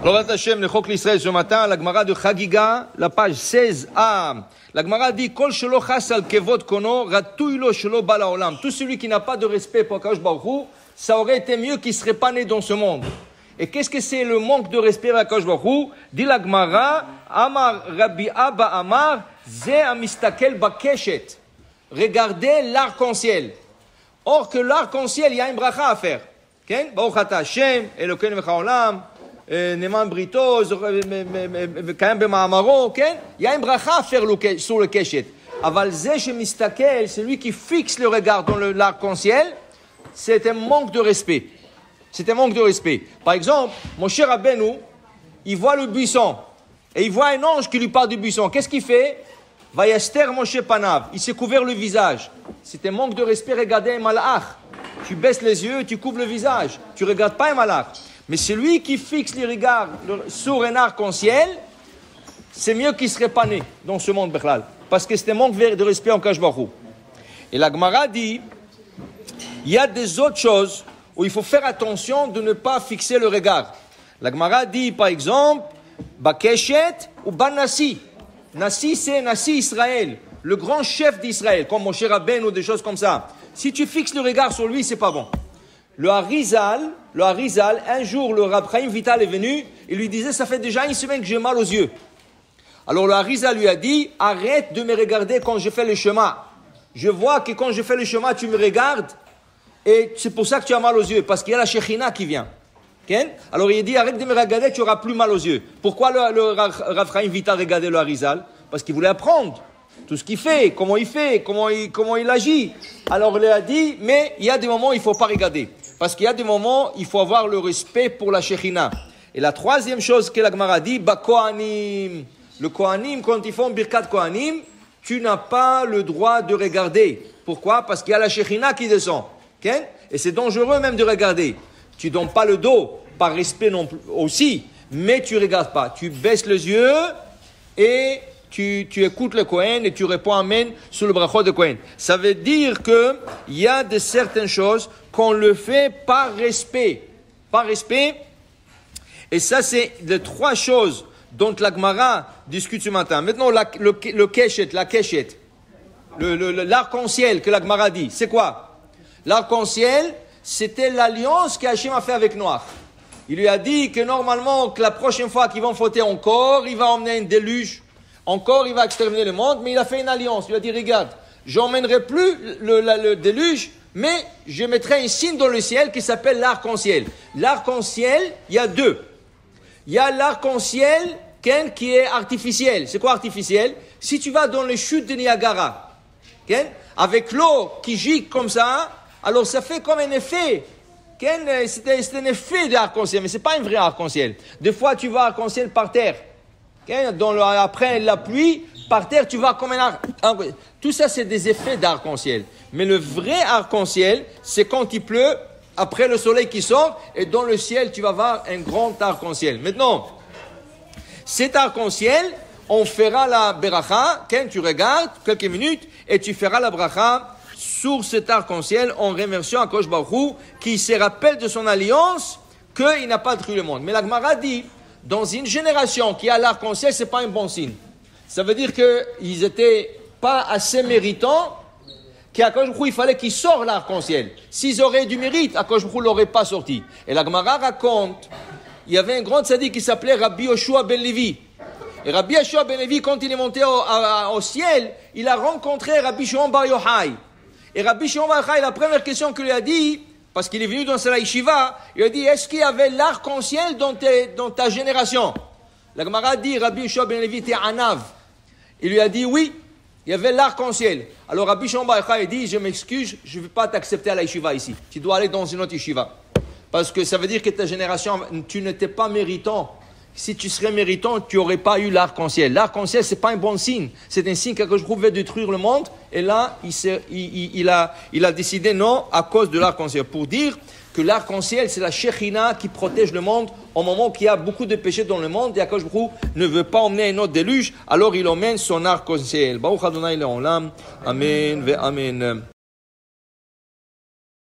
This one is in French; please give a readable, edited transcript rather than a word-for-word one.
Lovat Hashem, le Chok l'Israël ce matin, la Gemara de Chagiga, la page 16a. La Gemara dit, Kol shelo chas al kevod kono, ratouy lo shelo bala olam. Tout celui qui n'a pas de respect pour Akadosh Baruch Hu, ça aurait été mieux qu'il ne serait pas né dans ce monde. Et qu'est-ce que c'est le manque de respect à Akadosh Baruch Hu? Dit la Gemara, Amar Rabbi Abba Amar, Ze amistakel bakeshet. Regardez l'arc-en-ciel. Or que l'arc-en-ciel, il y a une bracha à faire. Okay? Baruch ata Hashem, Elokeinu melech haolam, Neman Brito, Kayam b'ma'amaro, il y a une bracha à faire sur le keshet. Aval ze shemistakel, celui qui fixe le regard dans l'arc-en-ciel, c'est un manque de respect. C'est un manque de respect. Par exemple, Moshe Rabbeinu, il voit le buisson, et il voit un ange qui lui parle du buisson. Qu'est-ce qu'il fait? Vayaster Moshe Panav, il s'est couvert le visage. C'est un manque de respect, regardez un malach. Tu baisses les yeux, tu couvres le visage. Tu ne regardes pas un malach. Mais celui qui fixe les regards sur un arc-en-ciel, c'est mieux qu'il ne serait pas né dans ce monde, Bechlal. Parce que c'est un manque de respect en Akadosh Baruch Hu. Et la Gemara dit, il y a des autres choses où il faut faire attention de ne pas fixer le regard. La Gemara dit, par exemple, Bakeshet ou Banassi. Nassi, c'est Nassi Israël, le grand chef d'Israël, comme Moshe Rabbeinu ou des choses comme ça. Si tu fixes le regard sur lui, c'est pas bon. Le Harizal, un jour, le Rab Chaim Vital est venu, il lui disait, ça fait déjà une semaine que j'ai mal aux yeux. Alors le Harizal lui a dit, arrête de me regarder quand je fais le chemin. Je vois que quand je fais le chemin, tu me regardes, et c'est pour ça que tu as mal aux yeux, parce qu'il y a la Shekhinah qui vient. Okay? Alors il a dit, arrête de me regarder, tu n'auras plus mal aux yeux. Pourquoi le Rab Chaim Vital regardait le Harizal? Parce qu'il voulait apprendre tout ce qu'il fait, comment il agit. Alors il a dit, mais il y a des moments où il ne faut pas regarder. Parce qu'il y a des moments où il faut avoir le respect pour la Shekhinah. Et la troisième chose que la Gemara dit, Kohanim. Le Kohanim, quand ils font Birkat Kohanim, tu n'as pas le droit de regarder. Pourquoi? Parce qu'il y a la Shekhinah qui descend. Okay? Et c'est dangereux même de regarder. Tu ne donnes pas le dos, par respect non plus aussi, mais tu ne regardes pas. Tu baisses les yeux et tu écoutes le Kohen et tu réponds Amen sur le brachot de Kohen. Ça veut dire qu'il y a de certaines choses qu'on le fait par respect. Par respect. Et ça, c'est les trois choses dont la Gemara discute ce matin. Maintenant, le keshet, la keshet, l'arc-en-ciel que la Gemara dit, c'est quoi? L'arc-en-ciel, c'était l'alliance qu'Hachem a fait avec Noach. Il lui a dit que normalement, que la prochaine fois qu'ils vont fauter encore, il va emmener un déluge. Encore, il va exterminer le monde, mais il a fait une alliance. Il a dit, regarde, j'emmènerai plus le déluge, mais je mettrai un signe dans le ciel qui s'appelle l'arc-en-ciel. L'arc-en-ciel, il y a deux. Il y a l'arc-en-ciel qui est artificiel. C'est quoi artificiel? Si tu vas dans les chutes de Niagara, avec l'eau qui gicle comme ça, alors ça fait comme un effet. C'est un effet d'arc-en-ciel, mais ce n'est pas un vrai arc-en-ciel. Des fois, tu vois arc-en-ciel par terre. Après la pluie, par terre, tu vois comme un arc. Tout ça, c'est des effets d'arc-en-ciel. Mais le vrai arc-en-ciel, c'est quand il pleut, après le soleil qui sort, et dans le ciel, tu vas voir un grand arc-en-ciel. Maintenant, cet arc-en-ciel, on fera la beracha, quand tu regardes, quelques minutes, et tu feras la bracha sur cet arc-en-ciel en remerciant Akadosh Baruch Hu, qui se rappelle de son alliance, qu'il n'a pas détruit le monde. Mais la Gemara dit, dans une génération qui a l'arc-en-ciel, ce n'est pas un bon signe. Ça veut dire qu'ils n'étaient pas assez méritants, qu'à Akadosh Baruch Hu, il fallait qu'ils sortent l'arc-en-ciel. S'ils auraient du mérite, Akadosh Baruch Hu ne l'aurait pas sorti. Et la Gemara raconte, il y avait un grand tzaddik qui s'appelait Rabbi Yoshua ben Levi. Et Rabbi Yoshua ben Levi, quand il est monté au ciel, il a rencontré Rabbi Shimon bar Yochai. Et Rabbi Shimon bar Yochai, la première question qu'il lui a dit, parce qu'il est venu dans sa yeshiva, il a dit, est-ce qu'il y avait l'arc-en-ciel dans ta génération? La Gemara dit, Rabbi Yoshua ben Levi était anav. Il lui a dit, oui, il y avait l'arc-en-ciel. Alors Rabbi Shimon bar Yochai dit, je m'excuse, je ne vais pas t'accepter à la yeshiva ici. Tu dois aller dans une autre yeshiva. Parce que ça veut dire que ta génération, tu n'étais pas méritant. Si tu serais méritant, tu n'aurais pas eu l'arc-en-ciel. L'arc-en-ciel, ce n'est pas un bon signe. C'est un signe que je pouvais détruire le monde. Et là, il a décidé non à cause de l'arc-en-ciel. Pour dire que l'arc-en-ciel, c'est la Shekhinah qui protège le monde au moment qu'il y a beaucoup de péchés dans le monde. Et Akadosh Baruch Hu ne veut pas emmener un autre déluge. Alors il emmène son arc-en-ciel. Baruch Adonai Le'olam. Amen ve Amen.